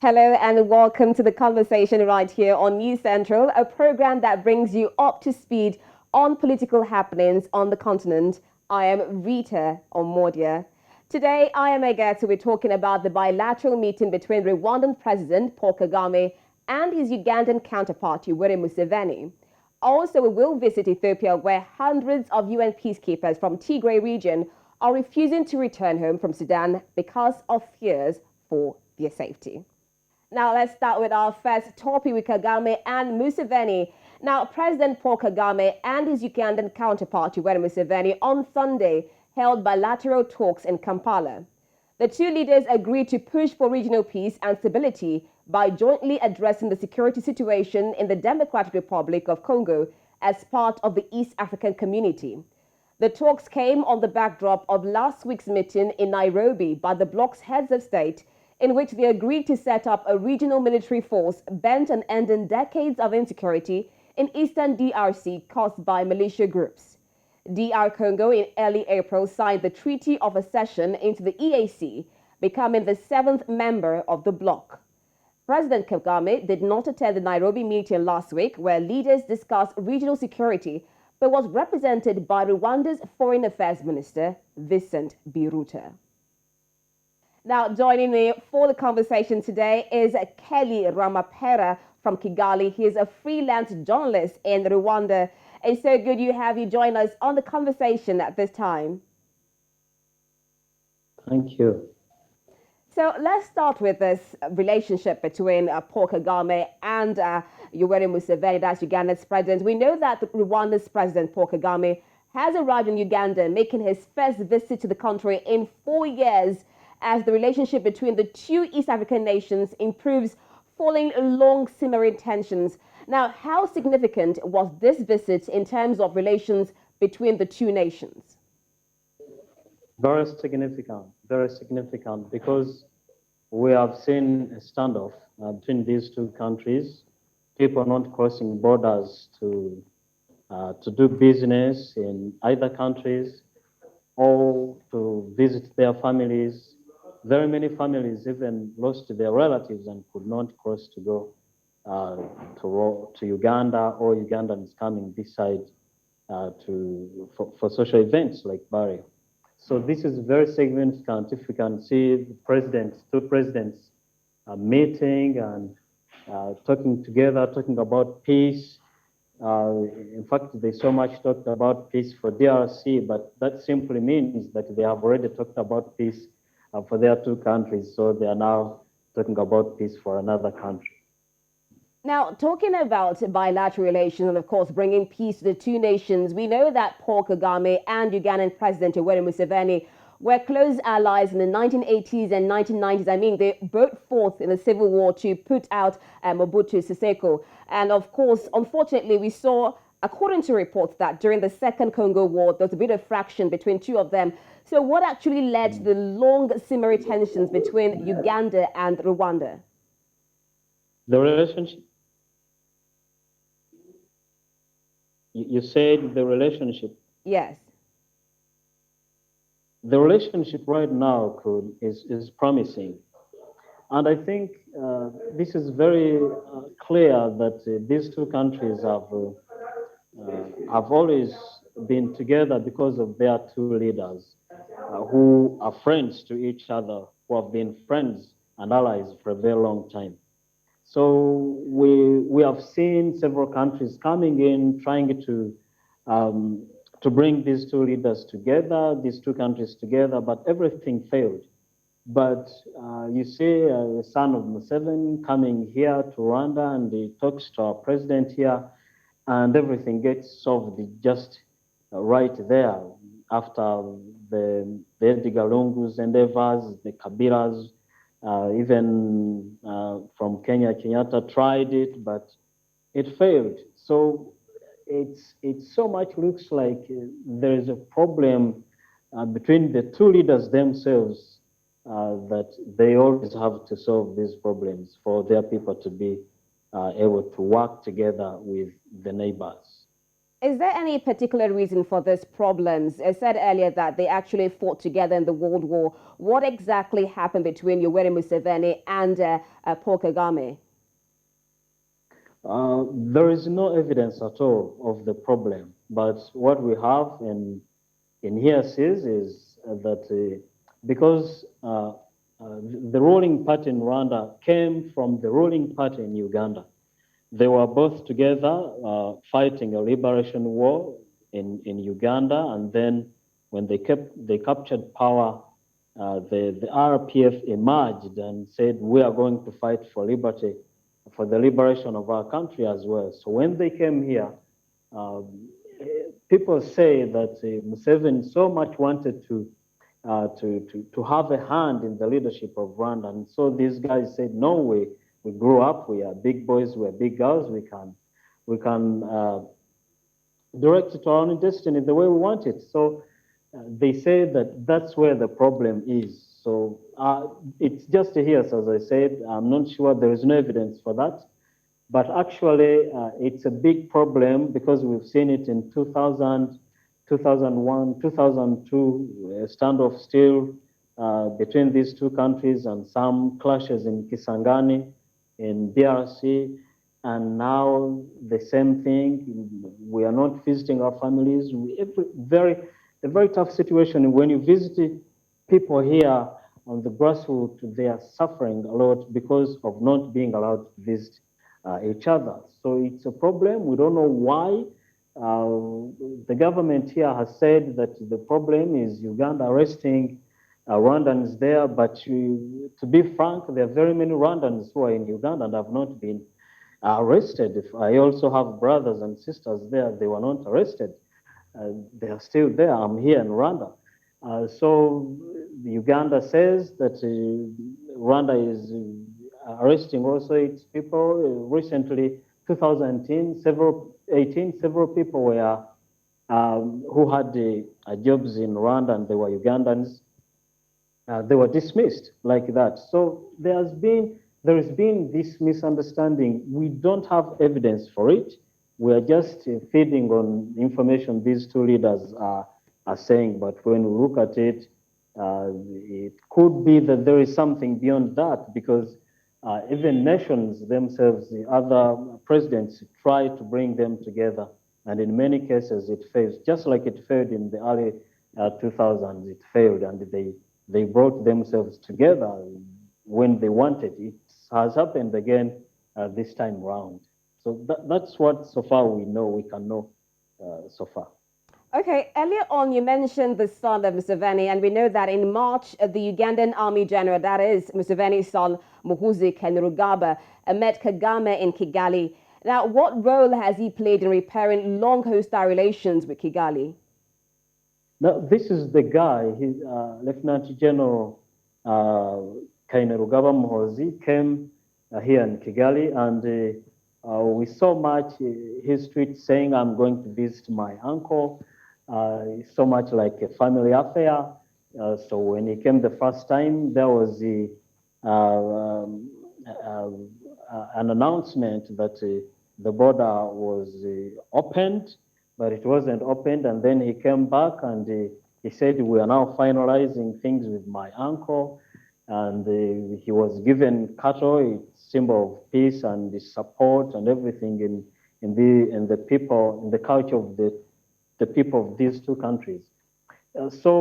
Hello and welcome to the conversation right here on News Central, a program that brings you up to speed on political happenings on the continent. I am Rita Omodia. Today, I am eager to be talking about the bilateral meeting between Rwandan President Paul Kagame and his Ugandan counterpart, Yoweri Museveni. Also, we will visit Ethiopia, where hundreds of UN peacekeepers from Tigray region are refusing to return home from Sudan because of fears for their safety. Now, let's start with our first topic with Kagame and Museveni. Now, President Paul Kagame and his Ugandan counterpart, Yoweri Museveni, on Sunday held bilateral talks in Kampala. The two leaders agreed to push for regional peace and stability by jointly addressing the security situation in the Democratic Republic of Congo as part of the East African Community. The talks came on the backdrop of last week's meeting in Nairobi by the bloc's heads of state, in which they agreed to set up a regional military force bent on ending decades of insecurity in eastern DRC caused by militia groups. DR Congo in early April signed the Treaty of Accession into the EAC, becoming the seventh member of the bloc. President Kagame did not attend the Nairobi meeting last week, where leaders discussed regional security, but was represented by Rwanda's Foreign Affairs Minister, Vincent Biruta. Now, joining me for the conversation today is Kelly Ramapera from Kigali. He is a freelance journalist in Rwanda. It's so good you have you join us on the conversation at this time. Thank you. So let's start with this relationship between Paul Kagame and Yoweri Museveni, that's Uganda's president. We know that Rwanda's president, Paul Kagame, has arrived in Uganda, making his first visit to the country in 4 years, as the relationship between the two East African nations improves following long simmering tensions. Now, how significant was this visit in terms of relations between the two nations? Very significant, because we have seen a standoff between these two countries, people not crossing borders to do business in either countries or to visit their families. Very many families even lost their relatives and could not cross to go to Uganda, or Ugandans coming this side for social events like burial. So this is very significant. If you can see the two presidents meeting and talking together, talking about peace. In fact, they so much talked about peace for DRC, but that simply means that they have already talked about peace for their two countries. So they are now talking about peace for another country. Now, talking about bilateral relations and, of course, bringing peace to the two nations, we know that Paul Kagame and Ugandan President Yoweri Museveni were close allies in the 1980s and 1990s. I mean, they both fought in the civil war to put out Mobutu Sese Seko. And, of course, unfortunately, we saw, according to reports, that during the Second Congo War, there was a bit of friction between two of them. So what actually led to the long simmering tensions between Uganda and Rwanda? The relationship? You said the relationship? Yes. The relationship right now is promising. And I think this is very clear that these two countries have always been together because of their two leaders who are friends to each other, who have been friends and allies for a very long time. So we have seen several countries coming in, trying to bring these two leaders together, these two countries together, but everything failed. But you see the son of Museveni coming here to Rwanda, and he talks to our president here, and everything gets solved just right there after the Edgar Lungu's endeavors, the Kabilas, even from Kenya, Kenyatta tried it, but it failed. So it so much looks like there is a problem between the two leaders themselves, that they always have to solve these problems for their people to be able to work together with the neighbors. Is there any particular reason for these problems? I said earlier that they actually fought together in the World War. What exactly happened between Yoweri Museveni and Paul Kagame? There is no evidence at all of the problem, but what we have in hearsays is that because the ruling party in Rwanda came from the ruling party in Uganda, they were both together fighting a liberation war in Uganda, and then when they captured power, the RPF emerged and said, "We are going to fight for liberty, for the liberation of our country as well." So when they came here, um, people say that Museveni so much wanted to have a hand in the leadership of Rwanda, and so these guys said, "No, we grew up, we are big boys, we are big girls, we can direct it our own destiny the way we want it." So they say that that's where the problem is. So it's just a hearsay, as I said. I'm not sure, there is no evidence for that. But actually, it's a big problem because we've seen it in 2000, 2001, 2002, a standoff still between these two countries, and some clashes in Kisangani, in DRC. And now the same thing. We are not visiting our families. A very tough situation. When you visit people here on the grassroots, they are suffering a lot because of not being allowed to visit each other. So it's a problem. We don't know why. The government here has said that the problem is Uganda arresting Rwandans there, but to be frank, there are very many Rwandans who are in Uganda and have not been arrested. If I also have brothers and sisters there, they were not arrested. They are still there. I'm here in Rwanda. So Uganda says that Rwanda is arresting also its people. Recently, 2018, several people were who had jobs in Rwanda and they were Ugandans. They were dismissed like that. So there has been this misunderstanding. We don't have evidence for it. We are just feeding on information these two leaders are saying. But when we look at it, it could be that there is something beyond that, because even nations themselves, the other presidents try to bring them together. And in many cases, it fails. Just like it failed in the early 2000s, it failed, and they brought themselves together when they wanted. It has happened again this time round. So that's what so far we know, we can know so far. Okay, earlier on you mentioned the son of Museveni, and we know that in March, the Ugandan army general, that is Museveni's son, Muhoozi Kainerugaba, met Kagame in Kigali. Now, what role has he played in repairing long hostile relations with Kigali? Now, this is the guy, Lieutenant General Kainerugaba Muhoozi came here in Kigali, and we saw much his tweet saying, "I'm going to visit my uncle." So much like a family affair. So when he came the first time, there was an announcement that the border was opened, but it wasn't opened. And then he came back and he said, "We are now finalizing things with my uncle." And he was given cattle, it's symbol of peace and the support and everything in the people, in the culture of the people of these two countries. So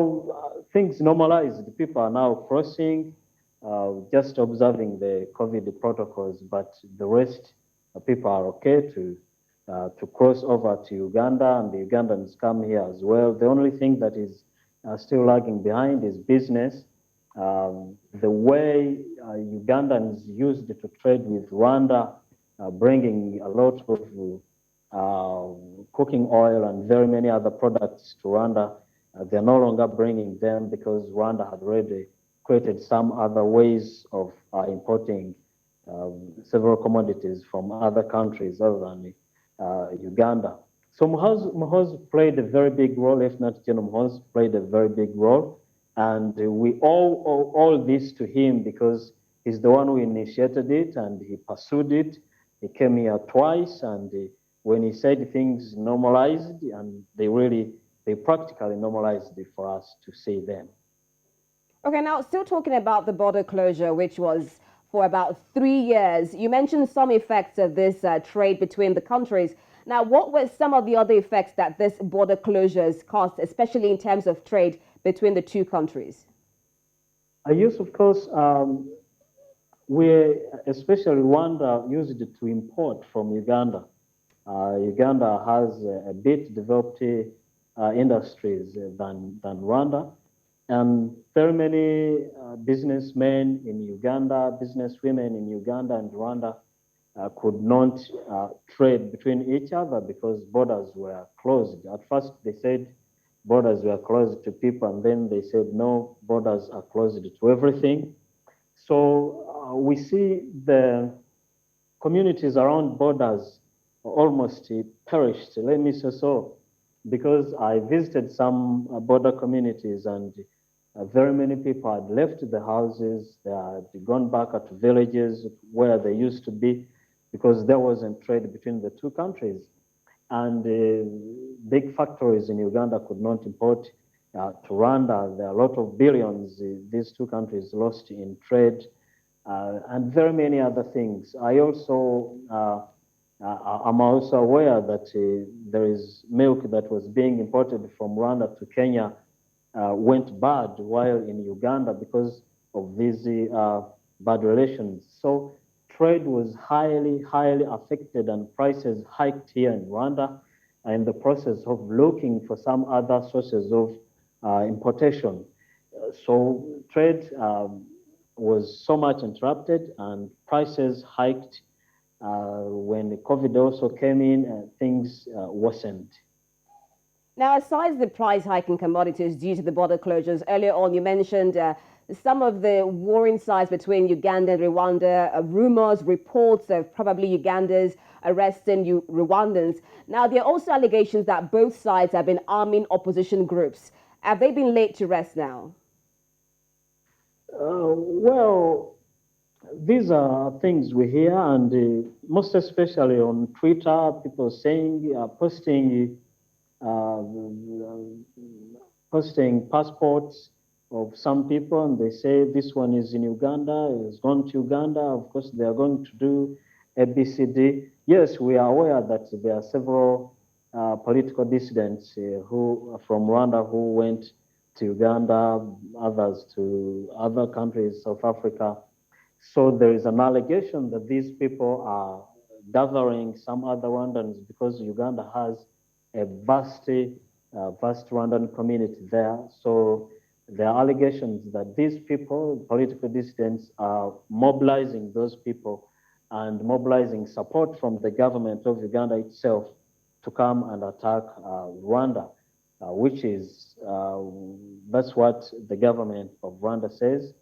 things normalized. The people are now crossing, just observing the COVID protocols, but the rest people are okay to cross over to Uganda, and the Ugandans come here as well. The only thing that is still lagging behind is business. The way Ugandans used to trade with Rwanda, bringing a lot of cooking oil and very many other products to Rwanda, they're no longer bringing them because Rwanda had already created some other ways of importing several commodities from other countries other than Uganda. So Muhoozi played a very big role. Lieutenant General Muhoozi played a very big role, and we owe all this to him because he's the one who initiated it and he pursued it. He came here twice, and when he said things normalized, and they practically normalized it for us to see them. Okay, now still talking about the border closure, which was for about 3 years. You mentioned some effects of this trade between the countries. Now, what were some of the other effects that this border closures caused, especially in terms of trade between the two countries? Yes, of course, we, especially Rwanda, used it to import from Uganda. Uganda has a bit developed industries than Rwanda. And very many businessmen in Uganda, businesswomen in Uganda and Rwanda could not trade between each other because borders were closed. At first, they said borders were closed to people, and then they said no, borders are closed to everything. So we see the communities around borders almost perished, let me say so, because I visited some border communities, and very many people had left the houses, they had gone back to villages where they used to be because there wasn't trade between the two countries. And big factories in Uganda could not import to Rwanda. There are a lot of billions these two countries lost in trade, and very many other things. I'm also aware that there is milk that was being imported from Rwanda to Kenya went bad while in Uganda because of these bad relations. So trade was highly affected, and prices hiked here in Rwanda in the process of looking for some other sources of importation. So trade was so much interrupted, and prices hiked. When the COVID also came in, things worsened. Now, aside the price hike in commodities due to the border closures, earlier on you mentioned some of the warring sides between Uganda and Rwanda, rumors, reports of probably Ugandans arresting Rwandans. Now, there are also allegations that both sides have been arming opposition groups. Have they been laid to rest now? Well, these are things we hear, and most especially on Twitter, people saying, uh, posting passports of some people, and they say this one is in Uganda, is gone to Uganda. Of course, they are going to do ABCD. Yes, we are aware that there are several political dissidents who from Rwanda who went to Uganda, others to other countries, South Africa. So there is an allegation that these people are gathering some other Rwandans because Uganda has a vast Rwandan community there. So there are allegations that these people, political dissidents, are mobilizing those people and mobilizing support from the government of Uganda itself to come and attack Rwanda, which is, that's what the government of Rwanda says.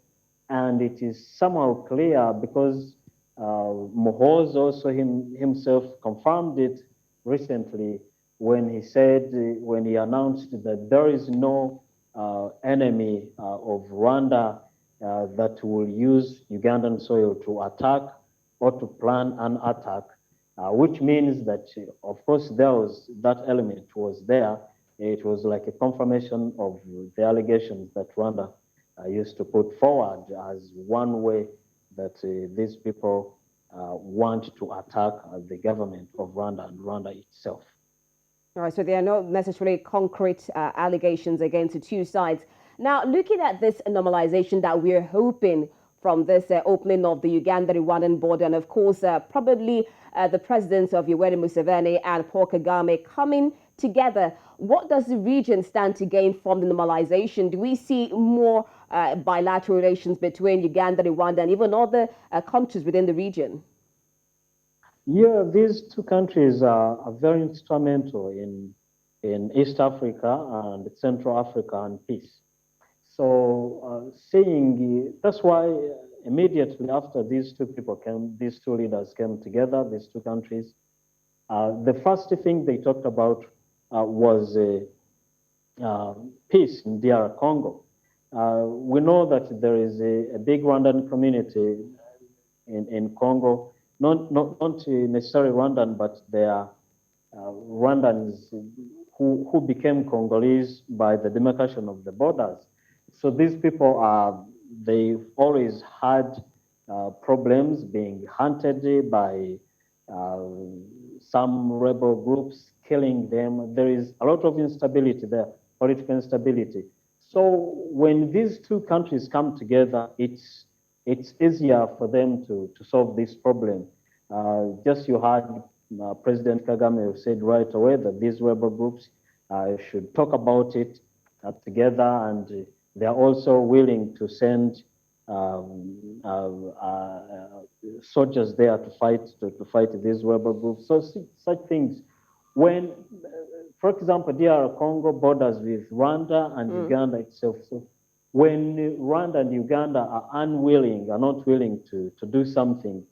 And it is somehow clear because Mohoz also himself confirmed it recently when he said, when he announced that there is no enemy of Rwanda that will use Ugandan soil to attack or to plan an attack, which means that, of course, that element was there. It was like a confirmation of the allegations that Rwanda used to put forward as one way that these people want to attack the government of Rwanda and Rwanda itself. All right, so there are not necessarily concrete allegations against the two sides. Now, looking at this normalization that we're hoping from this opening of the Uganda-Rwandan border, and of course, probably the presidents of Yoweri Museveni and Paul Kagame coming together, what does the region stand to gain from the normalization? Do we see more bilateral relations between Uganda, Rwanda, and even other countries within the region? Yeah, these two countries are very instrumental in East Africa and Central Africa and peace. So that's why immediately after these two leaders came together, these two countries, the first thing they talked about was peace in DR Congo. We know that there is a big Rwandan community in Congo, not necessarily Rwandan, but they are Rwandans who became Congolese by the demarcation of the borders. So these people they've always had problems being hunted by uh, some rebel groups, killing them. There is a lot of instability there, political instability. So when these two countries come together, it's easier for them to solve this problem. Just you had President Kagame said right away that these rebel groups should talk about it together, and they are also willing to send soldiers there to fight these rebel groups. So such things, when, for example, DR Congo borders with Rwanda and Uganda itself. So when Rwanda and Uganda are not willing to do something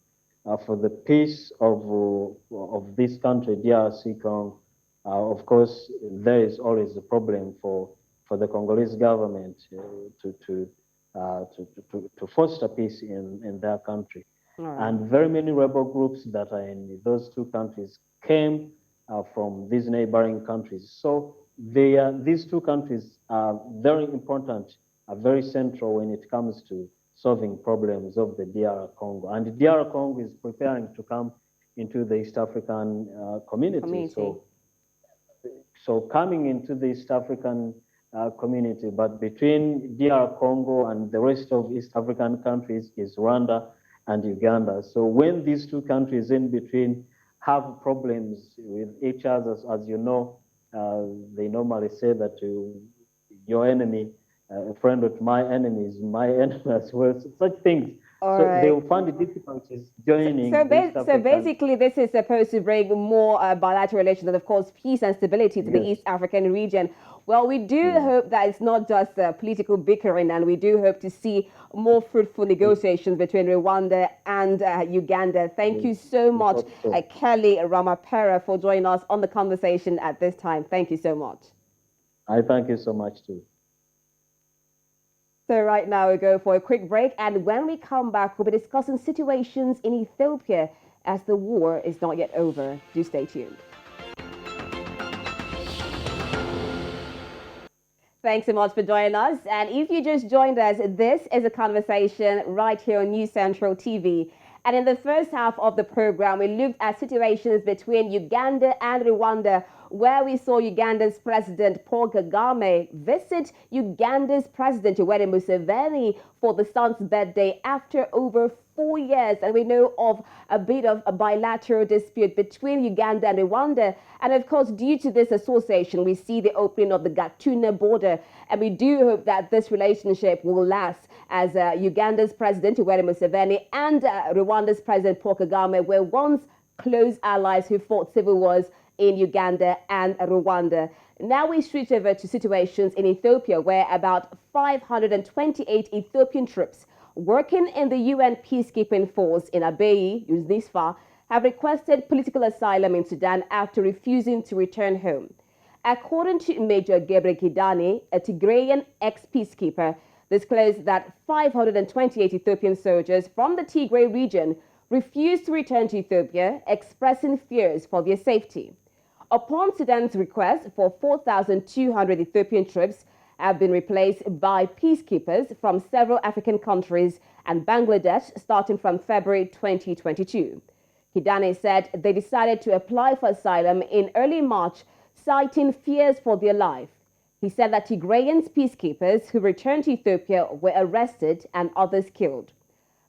for the peace of this country, DRC Congo, of course, there is always a problem for the Congolese government to foster peace in their country. Right. And very many rebel groups that are in those two countries came from these neighboring countries. So these two countries are very important, are very central when it comes to solving problems of the DR Congo. And the DR Congo is preparing to come into the East African community. So coming into the East African community, but between DR Congo and the rest of East African countries is Rwanda and Uganda. So when these two countries in between have problems with each other, as you know, they normally say that your enemy, a friend of my enemy is my enemy as well. So such things. They will find it difficult joining. So basically, this is supposed to bring more bilateral relations and, of course, peace and stability to the East African region. Well, we do hope that it's not just political bickering, and we do hope to see more fruitful negotiations between Rwanda and Uganda. Thank you so much, Kelly Ramapera, for joining us on the conversation at this time. Thank you so much. I thank you so much, too. So right now we go for a quick break, and when we come back, we'll be discussing situations in Ethiopia as the war is not yet over. Do stay tuned. Thanks so much for joining us. And if you just joined us, this is a conversation right here on News Central TV. And in the first half of the program, we looked at situations between Uganda and Rwanda, where we saw Uganda's President Paul Kagame visit Uganda's President Yoweri Museveni for the son's birthday after over 4 years. And we know of a bit of a bilateral dispute between Uganda and Rwanda. And of course, due to this association, we see the opening of the Gatuna border. And we do hope that this relationship will last, as Uganda's President Yoweri Museveni and Rwanda's President Paul Kagame were once close allies who fought civil wars in Uganda and Rwanda. Now we switch over to situations in Ethiopia, where about 528 Ethiopian troops working in the UN peacekeeping force in Abyei, UNISFA, have requested political asylum in Sudan after refusing to return home. According to Meaza Gebremedhin, a Tigrayan ex-peacekeeper, disclosed that 528 Ethiopian soldiers from the Tigray region refused to return to Ethiopia, expressing fears for their safety. Upon Sudan's request for 4,200 Ethiopian troops have been replaced by peacekeepers from several African countries and Bangladesh starting from February 2022. Kidane said they decided to apply for asylum in early March, citing fears for their life. He said that Tigrayan peacekeepers who returned to Ethiopia were arrested and others killed.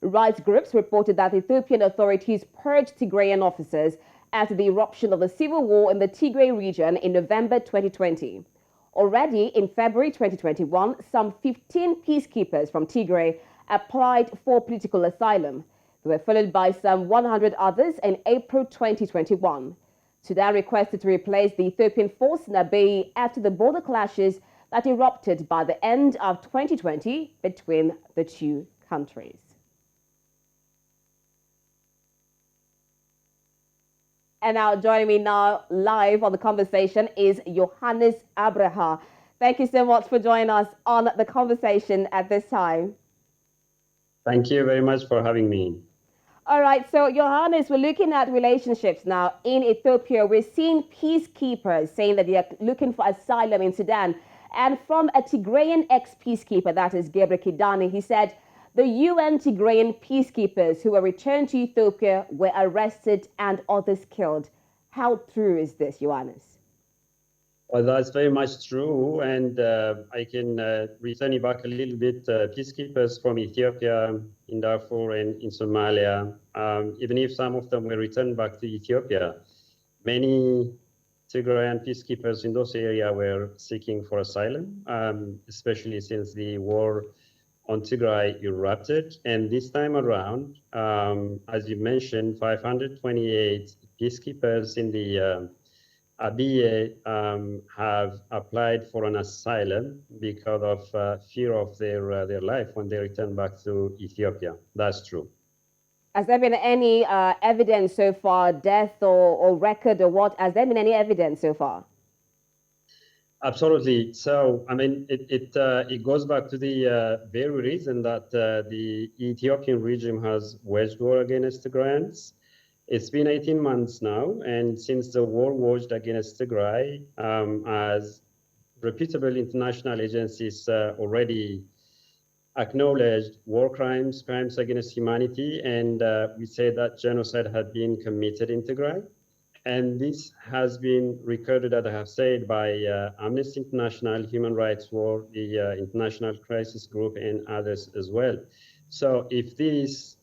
Rights groups reported that Ethiopian authorities purged Tigrayan officers after the eruption of the civil war in the Tigray region in November 2020. Already in February 2021, some 15 peacekeepers from Tigray applied for political asylum. They were followed by some 100 others in April 2021. Sudan requested to replace the Ethiopian force in Abyei after the border clashes that erupted by the end of 2020 between the two countries. And now joining me now live on the conversation is Yohannes ABRAHA. Thank you so much for joining us on the conversation at this time. Thank you very much for having me. All right, so Yohannes, we're looking at relationships now in Ethiopia. We're seeing peacekeepers saying that they are looking for asylum in Sudan. And from a Tigrayan ex-peacekeeper, that is Gebre Kidani, he said the UN Tigrayan peacekeepers who were returned to Ethiopia were arrested and others killed. How true is this, Yohannes? Well, that's very much true. And I can return you back a little bit. Peacekeepers from Ethiopia, in Darfur and in Somalia, even if some of them were returned back to Ethiopia, many Tigrayan peacekeepers in those areas were seeking for asylum, especially since the war on Tigray erupted. And this time around, as you mentioned, 528 peacekeepers in the Abiy have applied for an asylum because of fear of their life when they return back to Ethiopia. That's true. Has there been any evidence so far, death or record or what? Has there been any evidence so far? Absolutely. So, I mean, it goes back to the very reason that the Ethiopian regime has waged war against Tigrayans. It's been 18 months now, and since the war waged against Tigray, as reputable international agencies already acknowledged war crimes, crimes against humanity, and we say that genocide had been committed in Tigray. And this has been recorded, as I have said, by Amnesty International, Human Rights Watch, the International Crisis Group, and others as well. So if these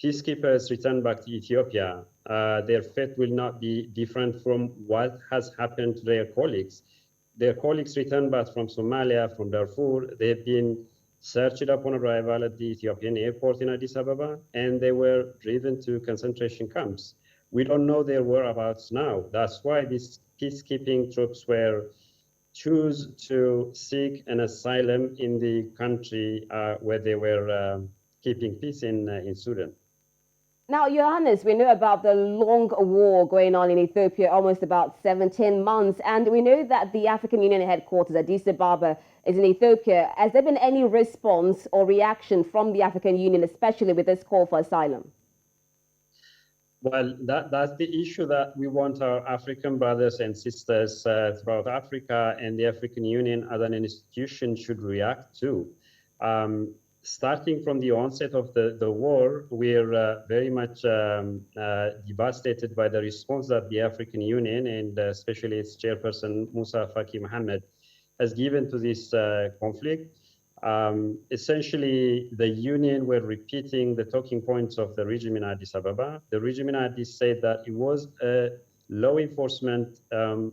peacekeepers return back to Ethiopia, their fate will not be different from what has happened to their colleagues. Their colleagues returned back from Somalia, from Darfur. They've been searched upon arrival at the Ethiopian airport in Addis Ababa, and they were driven to concentration camps. We don't know their whereabouts now. That's why these peacekeeping troops were choose to seek an asylum in the country where they were keeping peace in Sudan. Now, Johannes, we know about the long war going on in Ethiopia, almost about 17 months, and we know that the African Union headquarters, Addis Ababa, is in Ethiopia. Has there been any response or reaction from the African Union, especially with this call for asylum? Well, that's the issue that we want our African brothers and sisters throughout Africa and the African Union as an institution should react to. Starting from the onset of the war, we're very much devastated by the response that the African Union and especially its chairperson, Musa Faki Mohammed, has given to this conflict. Essentially, the union were repeating the talking points of the regime in Addis Ababa. The regime in Addis said that it was a law enforcement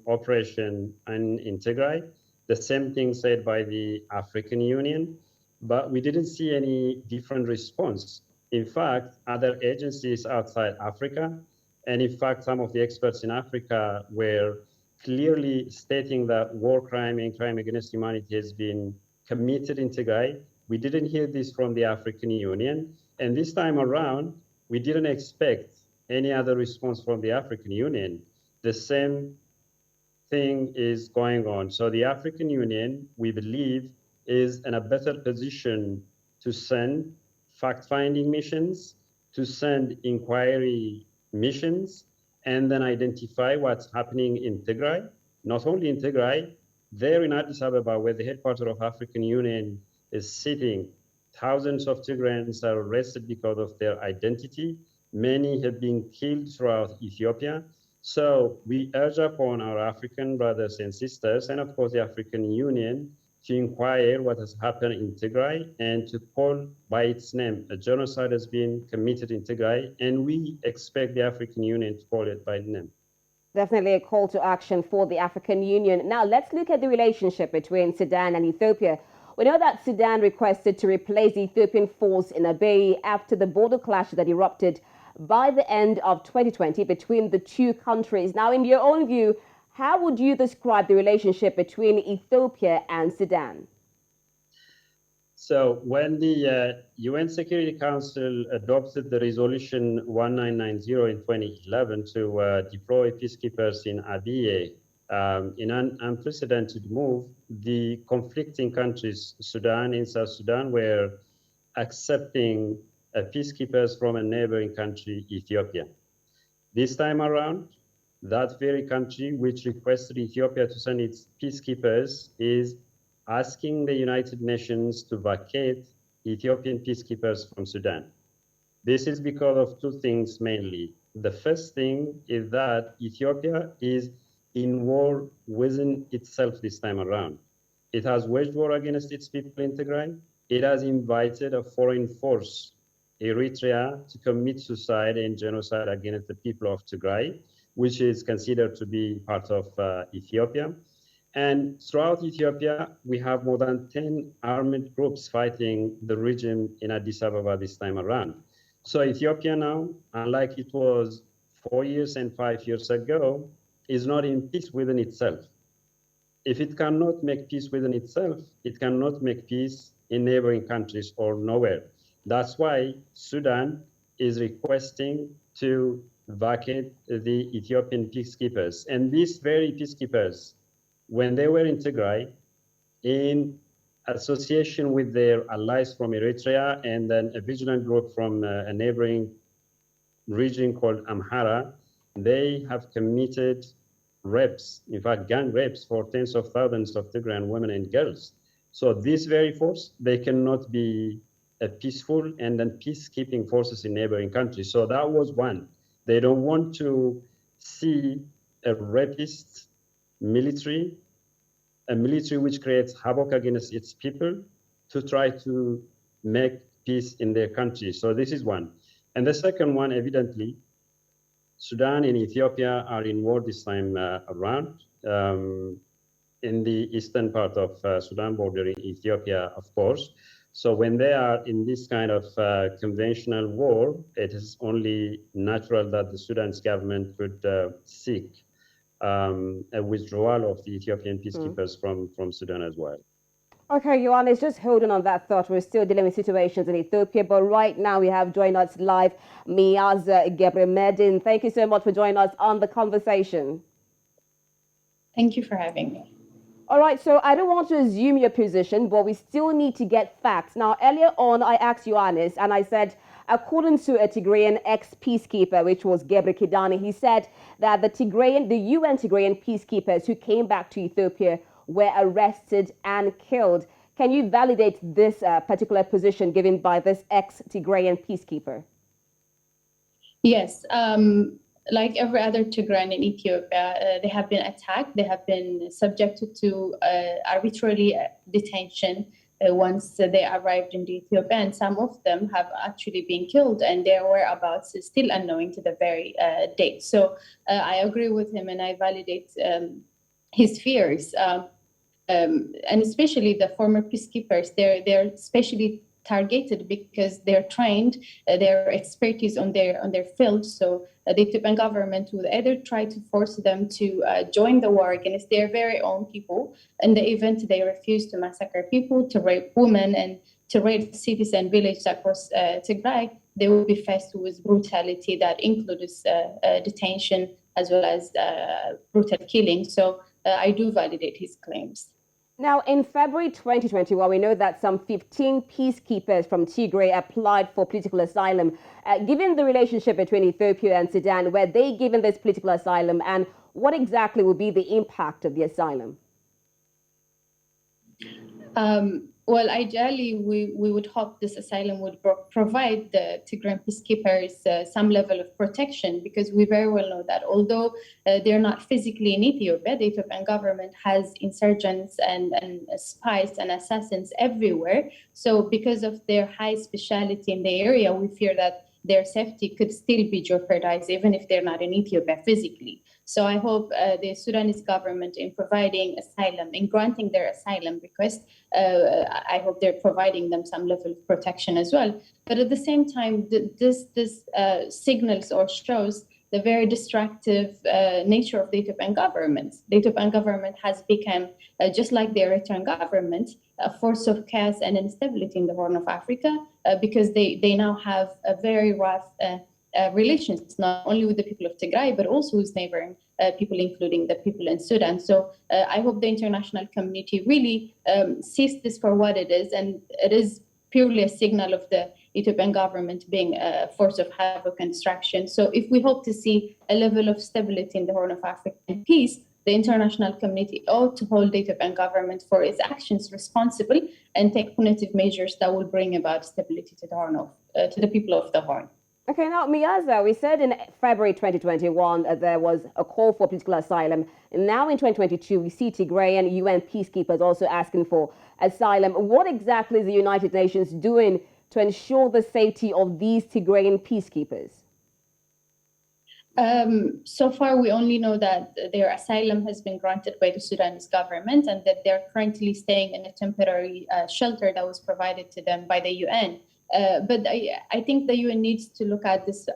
operation in Tigray. The same thing said by the African Union. But we didn't see any different response. In fact, other agencies outside Africa, and in fact, some of the experts in Africa were clearly stating that war crime and crime against humanity has been committed in Tigray. We didn't hear this from the African Union. And this time around, we didn't expect any other response from the African Union. The same thing is going on. So the African Union, we believe, is in a better position to send fact-finding missions, to send inquiry missions, and then identify what's happening in Tigray. Not only in Tigray, there in Addis Ababa, where the headquarters of African Union is sitting, thousands of Tigrayans are arrested because of their identity. Many have been killed throughout Ethiopia. So we urge upon our African brothers and sisters, and of course the African Union, to inquire what has happened in Tigray and to call by its name. A genocide has been committed in Tigray, and we expect the African Union to call it by name. Definitely a call to action for the African Union. Now, let's look at the relationship between Sudan and Ethiopia. We know that Sudan requested to replace the Ethiopian force in Abyei after the border clash that erupted by the end of 2020 between the two countries. Now, in your own view, how would you describe the relationship between Ethiopia and Sudan? So when the UN Security Council adopted the resolution 1990 in 2011 to deploy peacekeepers in Abyei, in an unprecedented move, the conflicting countries, Sudan and South Sudan, were accepting peacekeepers from a neighboring country, Ethiopia. This time around, that very country which requested Ethiopia to send its peacekeepers is asking the United Nations to vacate Ethiopian peacekeepers from Sudan. This is because of two things mainly. The first thing is that Ethiopia is in war within itself this time around. It has waged war against its people in Tigray. It has invited a foreign force, Eritrea, to commit suicide and genocide against the people of Tigray, which is considered to be part of Ethiopia. And throughout Ethiopia, we have more than 10 armed groups fighting the regime in Addis Ababa this time around. So Ethiopia now, unlike it was 4 years and 5 years ago, is not in peace within itself. If it cannot make peace within itself, it cannot make peace in neighboring countries or nowhere. That's why Sudan is requesting to vacate the Ethiopian peacekeepers. And these very peacekeepers, when they were in Tigray, in association with their allies from Eritrea and then a vigilant group from a neighboring region called Amhara, they have committed rapes, in fact, gang rapes for tens of thousands of Tigrayan women and girls. So this very force, they cannot be a peaceful and then peacekeeping forces in neighboring countries. So that was one. They don't want to see a rapist military, a military which creates havoc against its people to try to make peace in their country. So this is one. And the second one, evidently, Sudan and Ethiopia are in war this time around. In the eastern part of Sudan, bordering Ethiopia, of course. So when they are in this kind of conventional war, it is only natural that the Sudan's government would seek a withdrawal of the Ethiopian peacekeepers from Sudan as well. Okay, Yohannes, just holding on that thought. We're still dealing with situations in Ethiopia, but right now we have joined us live Meaza Gebremedhin. Thank you so much for joining us on the conversation. Thank you for having me. All right, so I don't want to assume your position, but we still need to get facts. Now, earlier on, I asked Yohannes, and I said, according to a Tigrayan ex-peacekeeper, which was Gebremedhin, he said that the UN Tigrayan peacekeepers who came back to Ethiopia were arrested and killed. Can you validate this particular position given by this ex-Tigrayan peacekeeper? Yes. Like every other Tigrayan in Ethiopia, they have been attacked. They have been subjected to arbitrary detention once they arrived in Ethiopia, and some of them have actually been killed, and their whereabouts is still unknown to the very date. So I agree with him, and I validate his fears, and especially the former peacekeepers. They're especially targeted because they're trained, their expertise on their field. So the Ethiopian government will either try to force them to join the war against their very own people. In the event they refuse to massacre people, to rape women, and to rape cities and villages across Tigray, they will be faced with brutality that includes detention as well as brutal killing. So I do validate his claims. Now, in February 2021, we know that some 15 peacekeepers from Tigray applied for political asylum. Given the relationship between Ethiopia and Sudan, were they given this political asylum, and what exactly would be the impact of the asylum? Well, ideally, we would hope this asylum would provide the Tigrayan peacekeepers some level of protection, because we very well know that although they're not physically in Ethiopia, the Ethiopian government has insurgents and spies and assassins everywhere. So because of their high speciality in the area, we fear that their safety could still be jeopardized, even if they're not in Ethiopia physically. So I hope the Sudanese government, in providing asylum, in granting their asylum request, I hope they're providing them some level of protection as well. But at the same time, this signals or shows the very destructive nature of the Ethiopian government. The Ethiopian government has become, just like the Eritrean government, a force of chaos and instability in the Horn of Africa, because they now have a very rough relations, not only with the people of Tigray, but also with neighboring people, including the people in Sudan. So I hope the international community really sees this for what it is, and it is purely a signal of the Ethiopian government being a force of havoc and destruction. So if we hope to see a level of stability in the Horn of Africa and peace, the international community ought to hold the Ethiopian government for its actions responsible and take punitive measures that will bring about stability to the Horn of, to the people of the Horn. Okay, now, Meaza, we said in February 2021 there was a call for political asylum. Now in 2022, we see Tigrayan UN peacekeepers also asking for asylum. What exactly is the United Nations doing to ensure the safety of these Tigrayan peacekeepers? So far, we only know that their asylum has been granted by the Sudanese government and that they're currently staying in a temporary shelter that was provided to them by the UN. But I think the UN needs to look at this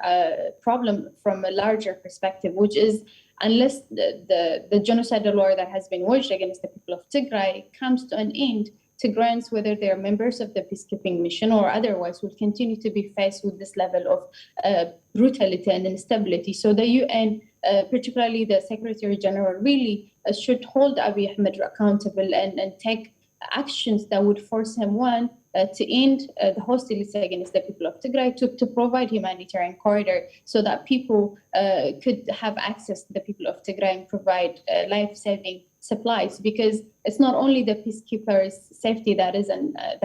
problem from a larger perspective, which is unless the genocidal war that has been waged against the people of Tigray comes to an end, Tigrayans, whether they're members of the peacekeeping mission or otherwise, will continue to be faced with this level of brutality and instability. So the UN, particularly the Secretary General, really should hold Abiy Ahmed accountable and take actions that would force him, one, to end the hostilities against the people of Tigray, to provide humanitarian corridor so that people could have access to the people of Tigray and provide life-saving supplies, because it's not only the peacekeepers' safety that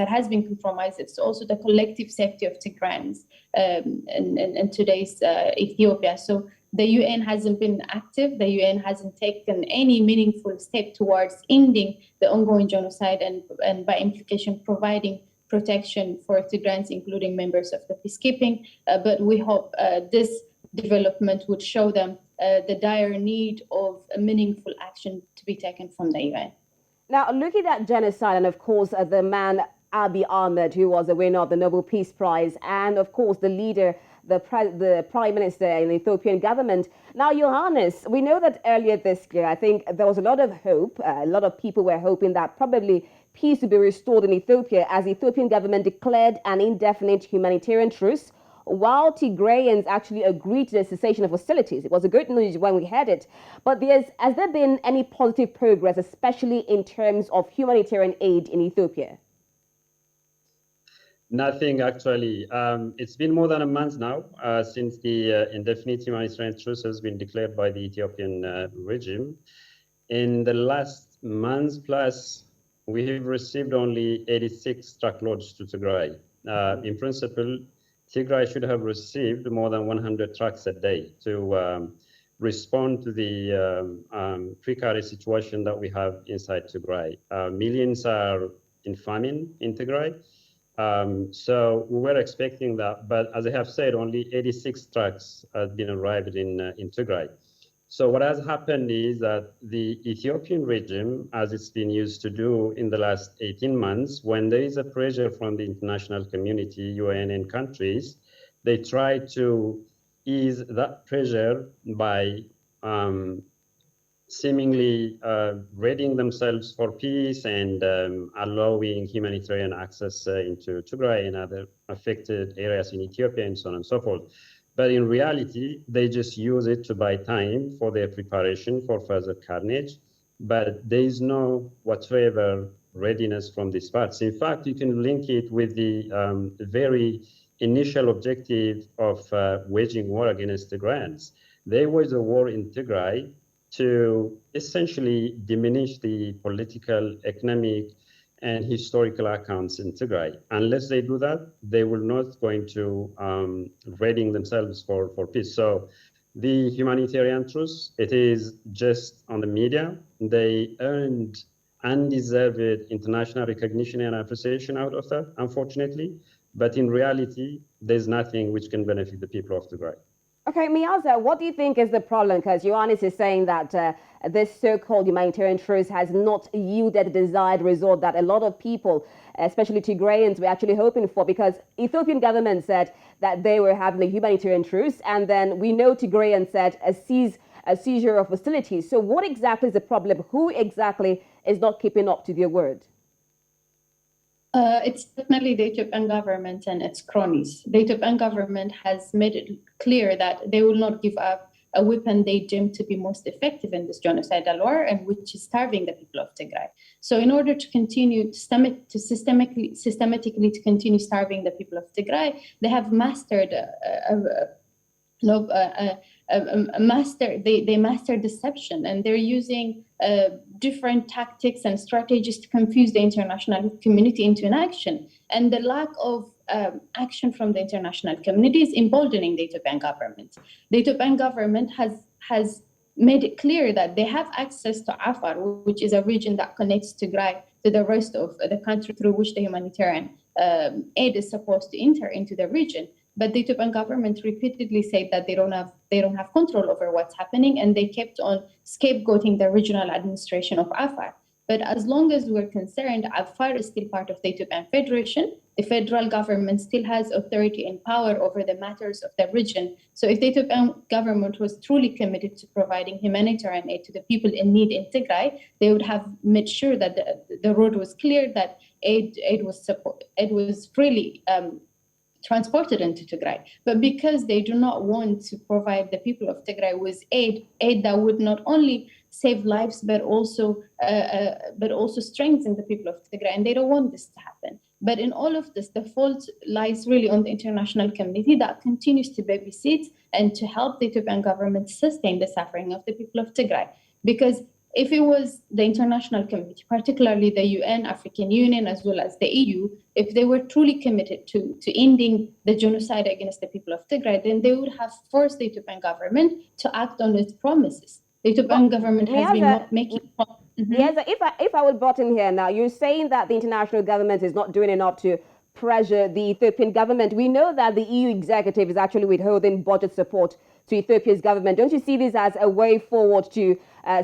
has been compromised, it's also the collective safety of Tigrayans in today's Ethiopia. So the UN hasn't been active. The UN hasn't taken any meaningful step towards ending the ongoing genocide and by implication providing protection for Tigrayans, including members of the peacekeeping. But we hope this development would show them the dire need of a meaningful action to be taken from the UN. Now, looking at genocide, and of course, the man Abiy Ahmed, who was a winner of the Nobel Peace Prize, and of course, the leader, the Prime Minister in the Ethiopian government. Now, Yohannes, we know that earlier this year, I think there was a lot of hope. A lot of people were hoping that probably peace would be restored in Ethiopia as the Ethiopian government declared an indefinite humanitarian truce, while Tigrayans actually agreed to the cessation of hostilities. It was a good news when we had it. But has there been any positive progress, especially in terms of humanitarian aid in Ethiopia? Nothing, actually. It's been more than a month now since the indefinite humanitarian truce has been declared by the Ethiopian regime. In the last month plus, we have received only 86 truckloads to Tigray. In principle, Tigray should have received more than 100 trucks a day to respond to the precarious situation that we have inside Tigray. Millions are in famine in Tigray. So we were expecting that, but as I have said, only 86 trucks have been arrived in Tigray. So what has happened is that the Ethiopian regime, as it's been used to do in the last 18 months, when there is a pressure from the international community, UN and countries, they try to ease that pressure by seemingly readying themselves for peace and allowing humanitarian access into Tigray and other affected areas in Ethiopia and so on and so forth. But in reality, they just use it to buy time for their preparation for further carnage. But there is no whatsoever readiness from these parts. In fact, you can link it with the very initial objective of waging war against Tigrayans. There was a war in Tigray to essentially diminish the political, economic, and historical accounts in Tigray. Unless they do that, they will not going to readying themselves for peace. So the humanitarian truce, it is just on the media. They earned undeserved international recognition and appreciation out of that, unfortunately. But in reality, there's nothing which can benefit the people of Tigray. Okay, Meaza, what do you think is the problem? Because Yohannes is saying that this so-called humanitarian truce has not yielded the desired result that a lot of people, especially Tigrayans, were actually hoping for, because Ethiopian government said that they were having a humanitarian truce, and then we know Tigrayans said a seizure of hostilities. So what exactly is the problem? Who exactly is not keeping up to their word? It's definitely the Ethiopian government and its cronies. The Ethiopian government has made it clear that they will not give up a weapon they deem to be most effective in this genocidal war, and which is starving the people of Tigray. So in order to continue systematically to continue starving the people of Tigray, they have mastered they master deception, and they're using different tactics and strategies to confuse the international community into inaction. And the lack of action from the international community is emboldening the Ethiopian government. The Ethiopian government has made it clear that they have access to Afar, which is a region that connects Tigray to the rest of the country, through which the humanitarian aid is supposed to enter into the region. But the Ethiopian government repeatedly said that they don't have control over what's happening, and they kept on scapegoating the regional administration of Afar. But as long as we're concerned, Afar is still part of the Ethiopian Federation. The federal government still has authority and power over the matters of the region. So if the Ethiopian government was truly committed to providing humanitarian aid to the people in need in Tigray, they would have made sure that the road was clear, that aid was freely transported into Tigray. But because they do not want to provide the people of Tigray with aid that would not only save lives but also strengthen the people of Tigray, and they don't want this to happen. But in all of this, the fault lies really on the international community that continues to babysit and to help the Ethiopian government sustain the suffering of the people of Tigray. Because if it was the international community, particularly the UN, African Union, as well as the EU, if they were truly committed to ending the genocide against the people of Tigray, then they would have forced the Ethiopian government to act on its promises. The Ethiopian government has been making... Meaza, if I would butt in here now, you're saying that the international government is not doing enough to pressure the Ethiopian government. We know that the EU executive is actually withholding budget support to Ethiopia's government. Don't you see this as a way forward to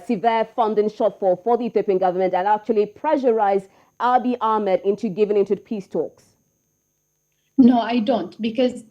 severe funding shortfall for the Ethiopian government and actually pressurize Abiy Ahmed into giving into peace talks? No, I don't, because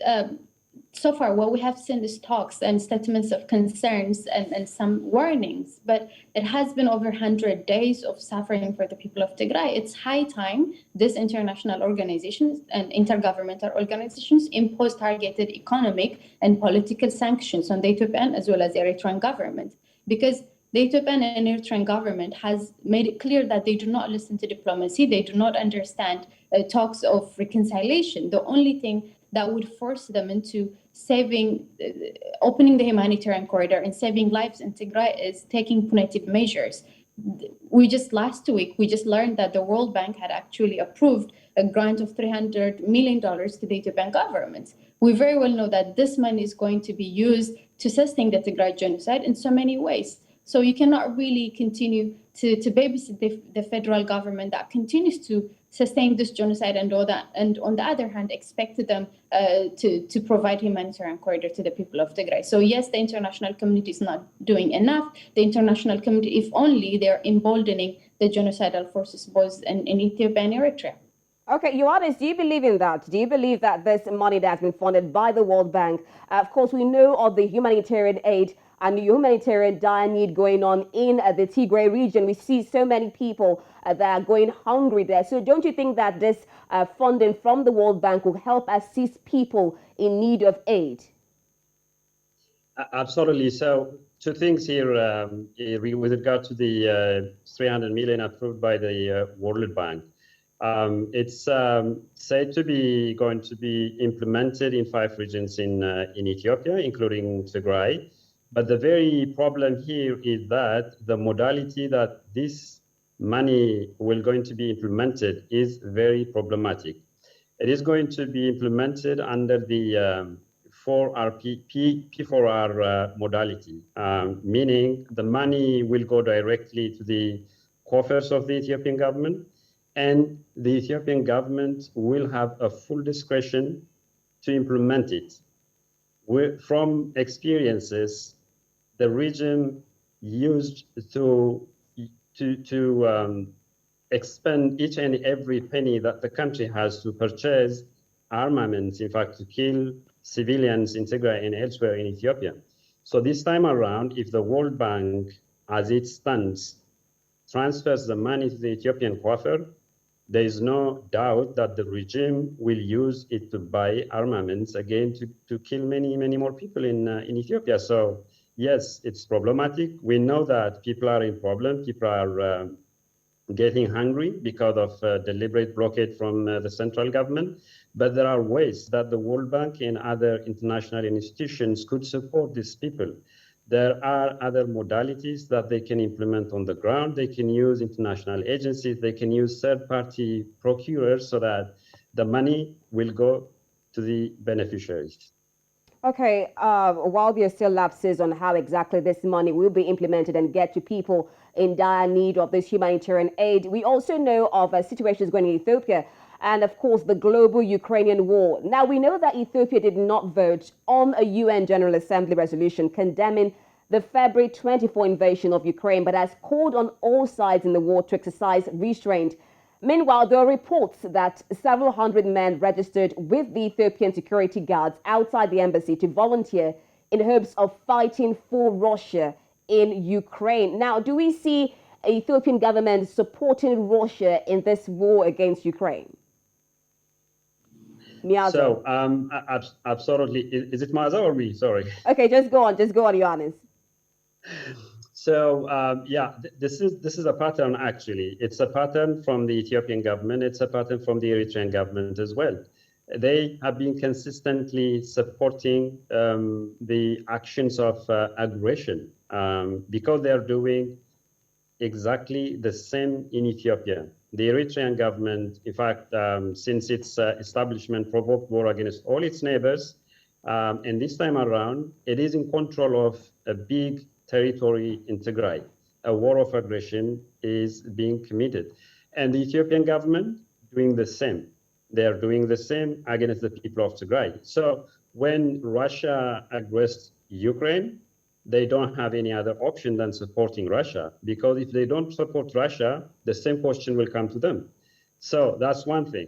so far what we have seen is talks and statements of concerns and some warnings, but it has been over 100 days of suffering for the people of Tigray. It's high time these international organizations and intergovernmental organizations impose targeted economic and political sanctions on the Ethiopian as well as the Eritrean government, because the Ethiopian and Eritrean government has made it clear that they do not listen to diplomacy. They do not understand talks of reconciliation. The only thing that would force them into opening the humanitarian corridor and saving lives in Tigray is taking punitive measures. Last week, we just learned that the World Bank had actually approved a grant of $300 million to the Ethiopian government. We very well know that this money is going to be used to sustain the Tigray genocide in so many ways. So you cannot really continue to babysit the federal government that continues to sustain this genocide, and on the other hand, expect them to provide humanitarian corridor to the people of Tigray. So yes, the international community is not doing enough. The international community, if only, they're emboldening the genocidal forces both in Ethiopia and Eritrea. Okay, Yohannes, do you believe in that? Do you believe that this money that has been funded by the World Bank, of course, we know of the humanitarian aid and the humanitarian dire need going on in the Tigray region. We see so many people that are going hungry there. So don't you think that this funding from the World Bank will help assist people in need of aid? Absolutely. So two things here with regard to the 300 million approved by the World Bank. It's said to be going to be implemented in 5 regions in Ethiopia, including Tigray. But the very problem here is that the modality that this money will going to be implemented is very problematic. It is going to be implemented under the 4R P4R modality, meaning the money will go directly to the coffers of the Ethiopian government, and the Ethiopian government will have a full discretion to implement it. From experiences, the regime used to expend each and every penny that the country has to purchase armaments, in fact, to kill civilians in Tigray and elsewhere in Ethiopia. So this time around, if the World Bank, as it stands, transfers the money to the Ethiopian coffer, there is no doubt that the regime will use it to buy armaments again to kill many more people in Ethiopia. So yes, it's problematic. We know that people are in problem. People are getting hungry because of deliberate blockade from the central government. But there are ways that the World Bank and other international institutions could support these people. There are other modalities that they can implement on the ground. They can use international agencies. They can use third-party procurers so that the money will go to the beneficiaries. Okay, while there are still lapses on how exactly this money will be implemented and get to people in dire need of this humanitarian aid, we also know of situations going in Ethiopia and, of course, the global Ukrainian war. Now, we know that Ethiopia did not vote on a UN General Assembly resolution condemning the February 24 invasion of Ukraine, but has called on all sides in the war to exercise restraint. Meanwhile, there are reports that several hundred men registered with the Ethiopian security guards outside the embassy to volunteer in hopes of fighting for Russia in Ukraine. Now, do we see the Ethiopian government supporting Russia in this war against Ukraine? Meaza. So, absolutely. Is it Meaza or me? Sorry. Okay, just go on, Yohannes. So yeah, this is a pattern actually. It's a pattern from the Ethiopian government. It's a pattern from the Eritrean government as well. They have been consistently supporting the actions of aggression because they are doing exactly the same in Ethiopia. The Eritrean government, in fact, since its establishment, provoked war against all its neighbors. And this time around, it is in control of a big territory in Tigray. A war of aggression is being committed. And the Ethiopian government doing the same. They are doing the same against the people of Tigray. So when Russia aggressed Ukraine, they don't have any other option than supporting Russia, because if they don't support Russia, the same question will come to them. So that's one thing.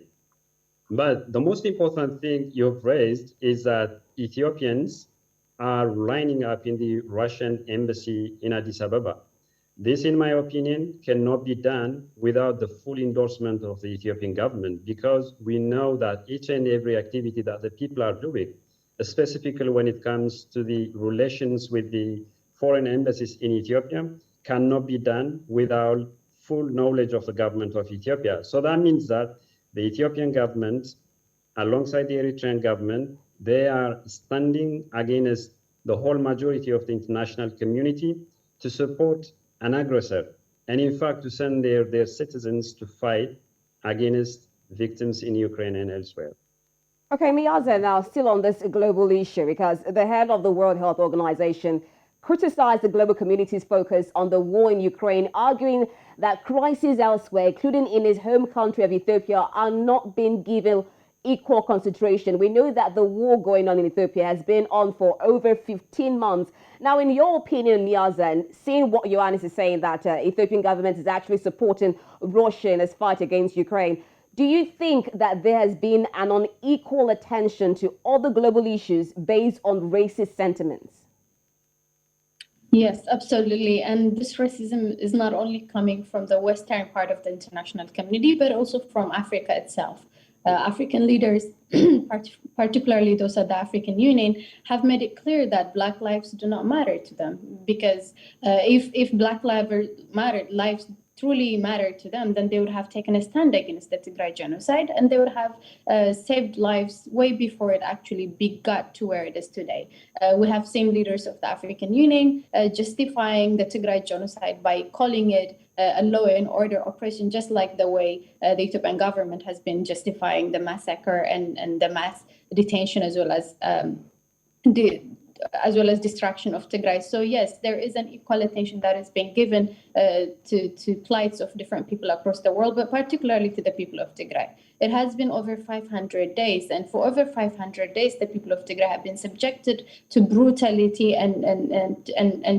But the most important thing you've raised is that Ethiopians are lining up in the Russian embassy in Addis Ababa. This, in my opinion, cannot be done without the full endorsement of the Ethiopian government, because we know that each and every activity that the people are doing, specifically when it comes to the relations with the foreign embassies in Ethiopia, cannot be done without full knowledge of the government of Ethiopia. So that means that the Ethiopian government, alongside the Eritrean government, they are standing against the whole majority of the international community to support an aggressor, and in fact to send their citizens to fight against victims in Ukraine and elsewhere. Okay, Meaza, now still on this global issue, because the head of the World Health Organization criticized the global community's focus on the war in Ukraine, arguing that crises elsewhere, including in his home country of Ethiopia, are not being given equal consideration. We know that the war going on in Ethiopia has been on for over 15 months. Now, in your opinion, Meaza, and seeing what Yohannes is saying, that Ethiopian government is actually supporting Russia in its fight against Ukraine, do you think that there has been an unequal attention to other global issues based on racist sentiments? Yes, absolutely. And this racism is not only coming from the western part of the international community, but also from Africa itself. African leaders, particularly those at the African Union, have made it clear that Black lives do not matter to them, because if Black lives truly mattered to them, then they would have taken a stand against the Tigray genocide, and they would have saved lives way before it actually got to where it is today. We have seen leaders of the African Union justifying the Tigray genocide by calling it a law and order operation, just like the way the Ethiopian government has been justifying the massacre and the mass detention, as well as destruction of Tigray. So yes, there is an equal attention that is being given to plights of different people across the world, but particularly to the people of Tigray. It has been over 500 days, and for over 500 days, the people of Tigray have been subjected to brutality and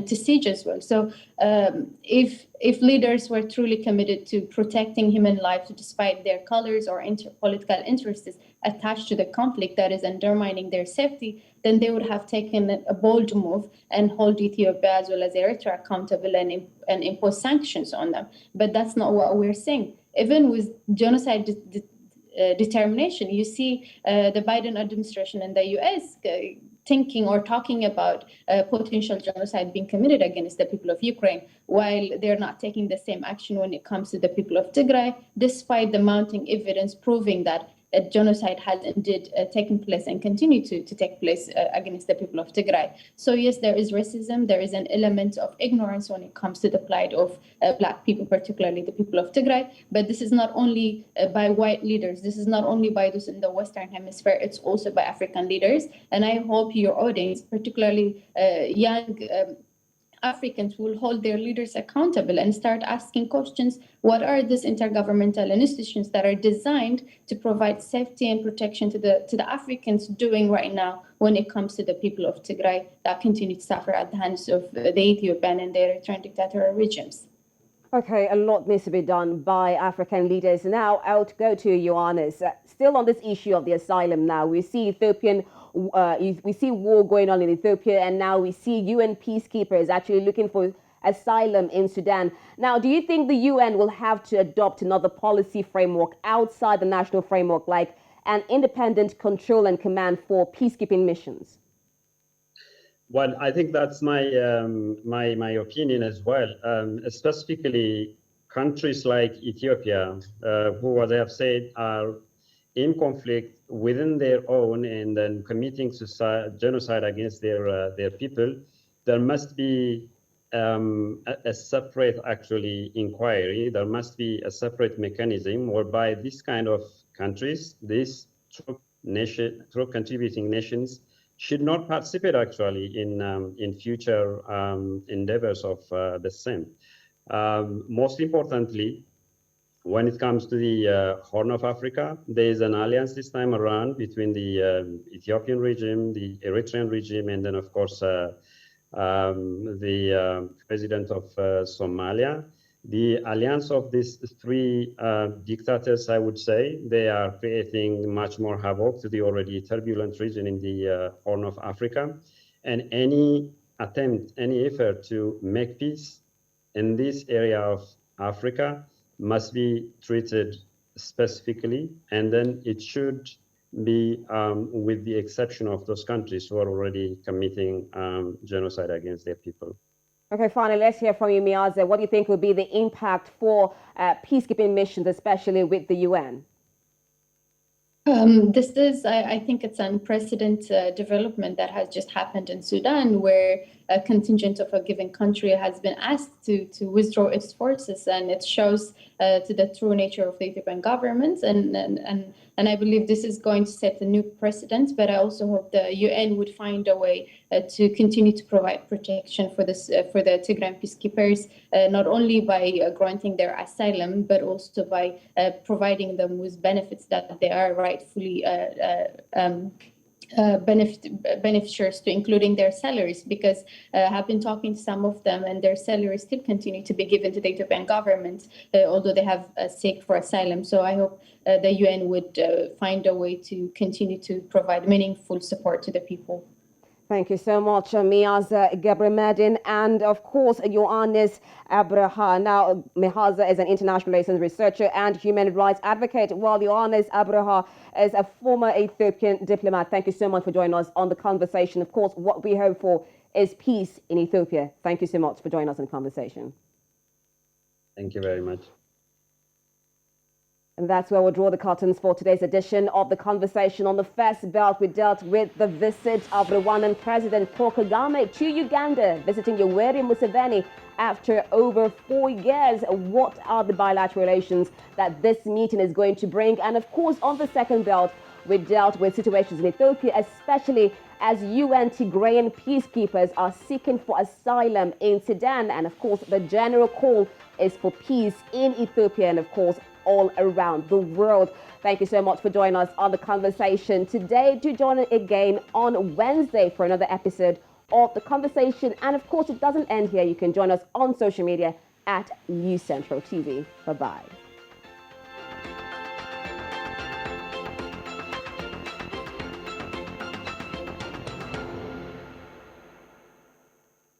to siege as well. So if leaders were truly committed to protecting human lives, despite their colors or political interests attached to the conflict that is undermining their safety, then they would have taken a bold move and hold Ethiopia as well as Eritrea accountable and impose sanctions on them. But that's not what we're seeing. Even with genocide determination, you see the Biden administration and the U.S. thinking or talking about potential genocide being committed against the people of Ukraine, while they're not taking the same action when it comes to the people of Tigray, despite the mounting evidence proving that a genocide has indeed taken place and continue to take place against the people of Tigray. So yes, there is racism, there is an element of ignorance when it comes to the plight of Black people, particularly the people of Tigray, but this is not only by white leaders, this is not only by those in the Western Hemisphere, it's also by African leaders. And I hope your audience, particularly young Africans, will hold their leaders accountable and start asking questions. What are these intergovernmental institutions that are designed to provide safety and protection to the Africans doing right now when it comes to the people of Tigray that continue to suffer at the hands of the Ethiopian and the Eritrean dictatorial regimes? Okay, a lot needs to be done by African leaders. Now, I'll go to Yohannes. Still on this issue of the asylum now, we see we see war going on in Ethiopia, and now we see UN peacekeepers actually looking for asylum in Sudan. Now, do you think the UN will have to adopt another policy framework outside the national framework, like an independent control and command for peacekeeping missions? Well, I think that's my opinion as well. Specifically, countries like Ethiopia, who, as I have said, are in conflict within their own and then committing genocide against their people. There must be a separate, actually, inquiry. There must be a separate mechanism whereby these kind of countries, these troop contributing nations, should not participate actually in future endeavors of the same. Most importantly, when it comes to the Horn of Africa, there is an alliance this time around between the Ethiopian regime, the Eritrean regime, and then of course the president of Somalia. The alliance of these three dictators, I would say, they are creating much more havoc to the already turbulent region in the Horn of Africa. And any attempt, any effort to make peace in this area of Africa must be treated specifically, and then it should be with the exception of those countries who are already committing genocide against their people. Okay, finally, let's hear from you, Meaza. What do you think will be the impact for peacekeeping missions, especially with the UN? This is, I think it's an unprecedented development that has just happened in Sudan, where a contingent of a given country has been asked to withdraw its forces, and it shows to the true nature of the Ethiopian government. And I believe this is going to set a new precedent, but I also hope the UN would find a way to continue to provide protection for this for the Tigrayan peacekeepers, not only by granting their asylum, but also by providing them with benefits that they are rightfully beneficiaries to, including their salaries, because I've been talking to some of them and their salaries still continue to be given to the Ethiopian government, although they have sought for asylum. So I hope the UN would find a way to continue to provide meaningful support to the people. Thank you so much, Meaza Gebremedhin, and of course, Yohannes ABRAHA. Now, Meaza is an international relations researcher and human rights advocate, while Yohannes ABRAHA is a former Ethiopian diplomat. Thank you so much for joining us on the conversation. Of course, what we hope for is peace in Ethiopia. Thank you so much for joining us in the conversation. Thank you very much. And that's where we'll draw the curtains for today's edition of The Conversation. On the first belt, we dealt with the visit of Rwandan President Paul Kagame to Uganda, visiting Yoweri Museveni after over 4 years. What are the bilateral relations that this meeting is going to bring? And of course, on the second belt, we dealt with situations in Ethiopia, especially as UN Tigrayan peacekeepers are seeking for asylum in Sudan. And of course, the general call is for peace in Ethiopia and of course, all around the world. Thank you so much for joining us on The Conversation today. Do join us again on Wednesday for another episode of The Conversation. And of course, it doesn't end here. You can join us on social media at News Central TV. Bye-bye.